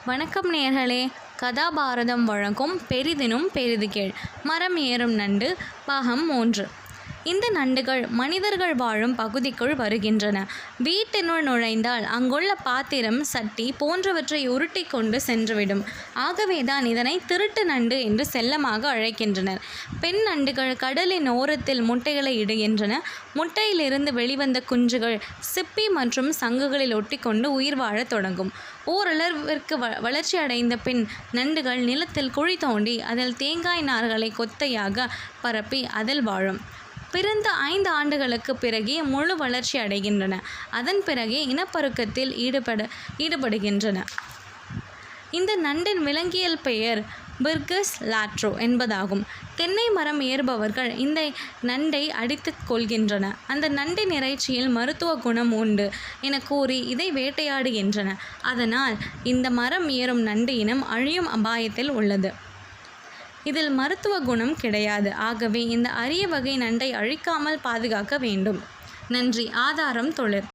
வணக்கம் நேயர்களே. கதாபாரதம் வழங்கும் பெரிதினும் பெரிது கேள் மரம் ஏறும் நண்டு பாகம் 3. இந்த நண்டுகள் மனிதர்கள் வாழும் பகுதிக்குள் வருகின்றன. வீட்டினுள் நுழைந்தால் அங்குள்ள பாத்திரம், சட்டி போன்றவற்றை உருட்டி கொண்டு சென்றுவிடும். ஆகவேதான் இதனை திருட்டு நண்டு என்று செல்லமாக அழைக்கின்றனர். பெண் நண்டுகள் கடலின் ஓரத்தில் முட்டைகளை இடுகின்றன. முட்டையிலிருந்து வெளிவந்த குஞ்சுகள் சிப்பி மற்றும் சங்குகளில் ஒட்டிக்கொண்டு உயிர் வாழத் தொடங்கும். ஓரளவிற்கு வளர்ச்சி அடைந்த பின் நண்டுகள் நிலத்தில் குழி தோண்டி அதில் தேங்காய் நார்களை கொத்தையாக பரப்பி அதில் வாழும். பிறந்த 5 ஆண்டுகளுக்கு பிறகே முழு வளர்ச்சி அடைகின்றன. அதன் பிறகே இனப்பெருக்கத்தில் ஈடுபடுகின்றன. இந்த நண்டின் விலங்கியல் பெயர் பிர்கஸ் லாட்ரோ என்பதாகும். தென்னை மரம் ஏறுபவர்கள் இந்த நண்டை அடித்து கொள்கின்றன. அந்த நண்டின் இறைச்சியில் மருத்துவ குணம் உண்டு என கூறி இதை வேட்டையாடுகின்றன. அதனால் இந்த மரம் ஏறும் நண்டு இனம் அழியும் அபாயத்தில் உள்ளது. இதில் மருத்துவ குணம் கிடையாது. ஆகவே இந்த அரிய வகை நண்டை அழிக்காமல் பாதுகாக்க வேண்டும். நன்றி. ஆதாரம் தொழிற்